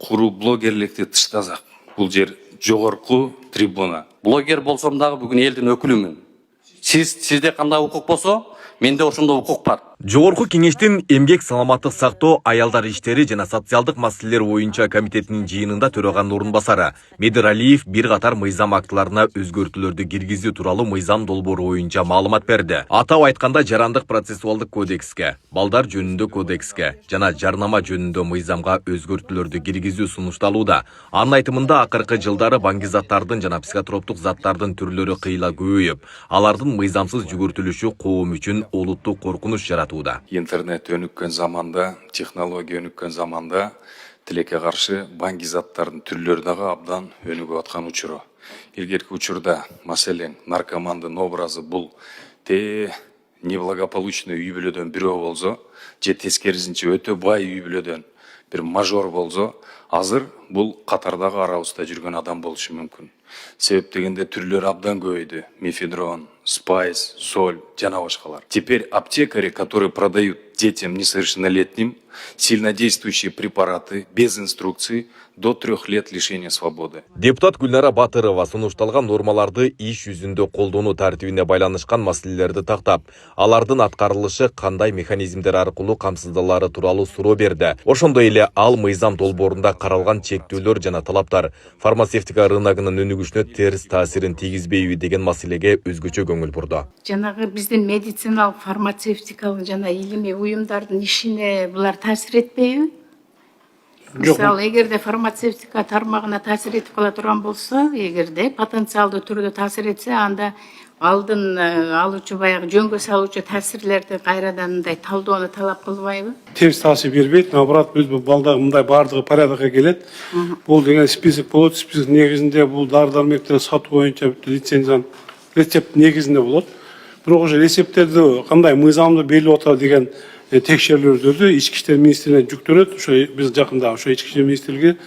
куру блогерликти тыштасак. Бул жер жогорку трибуна. Блогер болсом дагы бүгүн элдин өкүлүмүн. Сизде кандай укук болсо, менде ошондой укук бар. Жогорку кеңештин эмгек саламаттык сактоо, аялдар иштери жана социалдык маселелер боюнча комитетинин жыйынында төраган орун басары Медер Алиев бир катар мыйзам актыларына өзгөртүүлөрдү киргизүү тууралуу мыйзам долбоору боюнча маалымат берди. Атап айтканда, жарандык процессуалдык кодекске, балдар жөнүндө кодекске жана жарнама жөнүндө мыйзамга өзгөртүүлөрдү киргизүү сунушталууда. Анын айтымында акыркы жылдары баңгизаттардын жана психотроптук заттардын түрлөрү кыйла көбөйүп, алардын мыйзамсыз жүгүртүлүшү коом үчүн олуттук коркунуч жаратууда. Интернет өнүккөн заманда, технология өнүккөн заманда тилекке каршы баңгизаттардын түрлөрү дагы абдан өнүгүп аткан учуру. Илгерки учурда, маселен, наркомандын образы бул неблагополучный үй бүлөдөн бирөө болсо, же тескерисинче өтө бай үй бүлөдөн бир мажор болсо, азыр бул катардагы арабызда жүргөн адам болушу мүмкүн. Себеп дегенде түрлөр абдан көбөйдү. Мефедрон, спайс, соль, жана башкалар. Теперь аптекари, которые продают детям несовершеннолетним сильнодействующие препараты без инструкции до 3 лет лишения свободы. Депутат Гүлнара Батырова сунушталган нормаларды иш жүзүндө колдонуу тартибине байланышкан маселелерди тактап, алардын аткарылышы кандай механизмдер аркылуу камсыздалары тууралуу суроо берди. Ошондой эле ал мыйзам долбоорунда каралган чектөөлөр жана талаптар фармацевтика рыногунун өнүгүшүнө терс таасирин тийгизбейби деген маселеге өзгөчө көңүл бурду. Жанагы биздин медициналык, фармацевтикалык жана илимий уюмдардын ишине булар таасир этпейби? Мисалы, эгерде фармацевтика тармагына таасир этип кала турган болсо, эгерде потенциалдуу түрдө таасир этсе, анда алдын алуучу баягы жөнгө салуучу таасирлерди кайрадан мындай талдоону талап кылбайбы? Терс таасир бербейт, наоборот, өз балдар мындай бардыгы порядокко келет. Бул деген список болот, список негизинде бул дары-дармектерди сатуу боюнча лицензияны рецепт негизинде болот. Бирок уже рецепттерди кандай мыйзамды белгилеп атат деген текшерүүлөрдү ички иштер министрлигине жүктөлөт. Ошо биз жакында ошо ички иштер министрлиги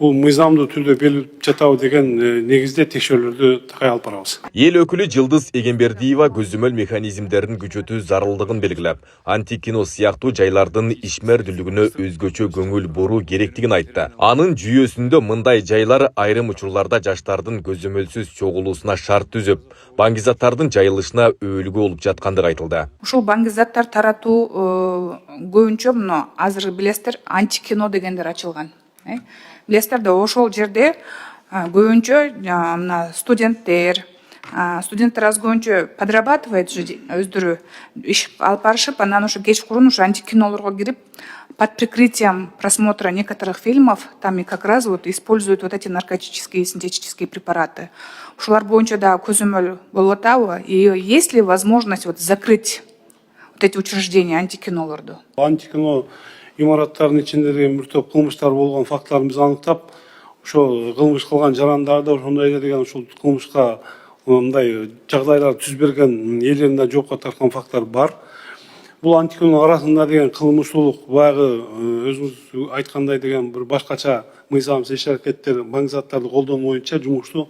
бул мыйзамдуу түрдө белгилеп жатабы деген негизде текшерүүлөрдү такай алып барабыз. Эл өкүлү Жылдыз Эгембердиева көзөмөл механизмдерин күчөтүү зарылдыгын белгилеп, антикино сыяктуу жайлардын ишмердүүлүгүнө өзгөчө көңүл буруу керектигин айтты. Анын жүйөсүндө мындай жайлар айрым учурларда жаштардын көзөмөлсүз чогулуусуна шарт түзүп, баңгизаттардын жайылышына өөлгү болуп жаткандыгы айтылды. Ушул баңгизаттар таратуу көбүнчө мына азыр билесиздер антикино дегендер ачылган. Билесиздер да ошол жерде көбүнчө мына студенттер аз көбүнчө подрабатывает өздөрү иш алып барышып, анан ошо кечкурун ошо антикинолорго кирип, под прикрытием просмотра некоторых фильмов там и как раз вот используют вот эти наркотические и синтетические препараты. Ушулар боюнча да көзөмөл болуп атабы, и есть ли возможность вот закрыть вот эти учреждения антикинолорду? Антикино имараттардын ичинде бир топ кылмыштар болгон фактыларын биз аныктап, ошо кылмыш кылган жарандарды ошондой эле деген ушул кылмышка мындай жагдайлар түз берген элдерин да жоопко тарткан факттар бар. Бул антикино арасында деген кылмыштуулук баягы өзүңүз айткандай деген бир башкача мыйзамсыз иш-аракеттер, баңгизаттарды колдонуу боюнча жумушту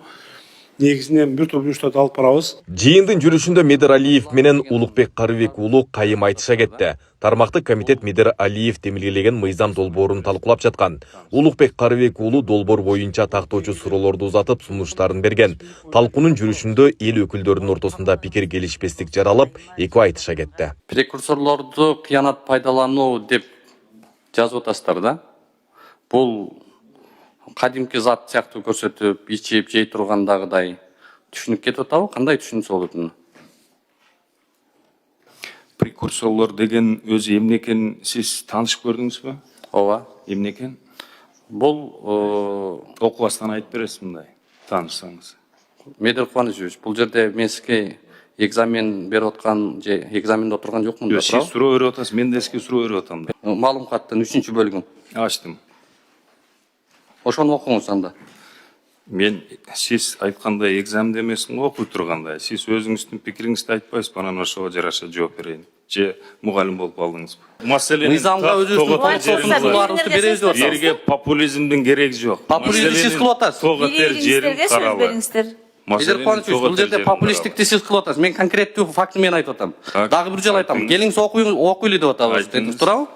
негизинен бир топ жумуштарды алып барабыз. Жыйындын жүрүшүндө Медер Алиев менен Улукбек Карыбек уулу кайым айтыша кетти. Тармактык комитет Медер Алиев демилгелеген мыйзам долбоорун талкуулап жаткан. Улукбек Карыбек уулу долбоор боюнча тактоочу суроолорду узатып, сунуштарын берген. Талкуунун жүрүшүндө эл өкүлдөрүнүн ортосунда пикир келишпестик жаралып, экөө айтыша кетти. Прекурсорлорду кыянат пайдалануу деп жазып атасыздар да. Бул кадимки зат сыяктуу көрсөтүп, ичип, жей тургандагыдай түшүнүп кетип атабы? Кандай түшүнсө болот муну? Прекурсорлор деген өзү эмне экенин сиз таанышып көрдүңүзбү? Ооба. Эмне экен? Бул Окубастан айтып бересиз мындай, таанышсаңыз. Медер Кубанычевич, бул жерде мен сизге экзамен берип аткан же экзаменде отурган жокмун да, Сиз суроо берип атасыз, мен да сизге суроо берип атам да. Маалымкаттын 3 бөлүгүн Ачтым. ошону окуңуз анда. Мен сиз айткандай экзаменде эмесмин го окуй тургандай. Сиз өзүңүздүн пикириңизди айтпайсызбы, анан ошого жараша жооп берейин. Же мугалим болуп калдыңызбы? Маселени Мыйзамга өзүбүздүн суроолорубузду беребиз деп атабыз. Жерге популизмдин кереги жок. Популизмди сиз кылып атасыз. Жерин каралат. Медер Кубанычевич, бул жерде популисттикти сиз кылып атасыз. Мен конкреттүү фактты мен айтып атам. Дагы бир жолу айтам. Келиңиз окуйлу деп атабыз. Туурабы?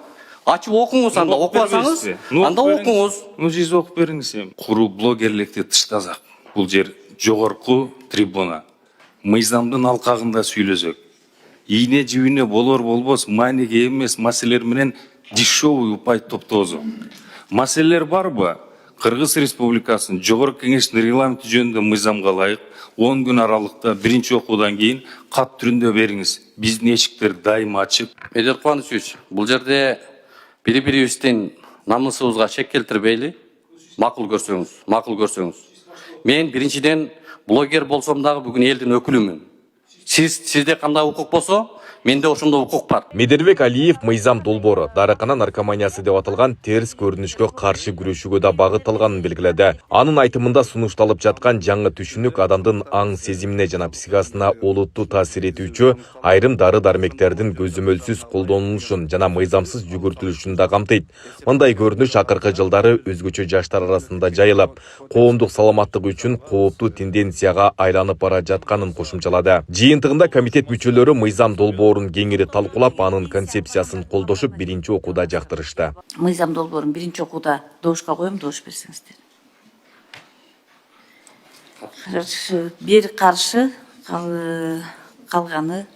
Ачып окуңуз анда, окубасаңыз, анда окуңуз. Ну, жизнь окуп бериңиз эми. Куру блогерликти тыштасак, бул жер жогорку трибуна. Мыйзамдын алкагында сүйлөсөк. Ийне жибине болор болбос, маанеге эмес маселелер менен дешевый упай топтобузу. Маселелер барбы? Кыргыз Республикасынын Жогорку Кеңештин регламенти жөнүндө мыйзамга ылайык 10 күн аралыкта биринчи окуудан кийин кат түрүндө бериңиз. Биздин эшиктер дайыма ачык. Эдер Кубанычевич, бул жерде бири-бирибиздин намысыбызга шек келтирбейли. Макул көрсөңүз. Мен биринчиден блогер болсом дагы бүгүн элдин өкүлүмүн. Сизде кандай укук болсо, менде ошондой укук бар. Медербек Алиев мыйзам долбоору дарыкана наркоманиясы деп аталган терс көрүнүшкө каршы күрөшүүгө да багытталганын белгиледи. Анын айтымында сунушталып жаткан жаңы түшүнүк адамдын аң сезимине жана психикасына олуттуу таасир этүүчү айрым дары-дармектердин көзөмөлсүз колдонулушун жана мыйзамсыз жүгүртүлүшүн да камтыйт. Мындай көрүнүш акыркы жылдары өзгөчө жаштар арасында жайылып, коомдук саламаттык үчүн кооптуу тенденцияга айланып бара жатканын кошумчалады. Жыйынтыгында комитет мүчөлөрү мыйзам долбоорун кеңири талкуулап, анын концепциясын колдошуп, биринчи окууда жактырышты. Мыйзам долбоорун биринчи окууда добушка коем, добуш берсеңиздер. Бир каршы, калганы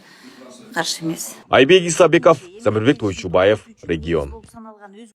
каршы эмес. Айбек Исабеков, Замирбек Тойчубаев, Регион.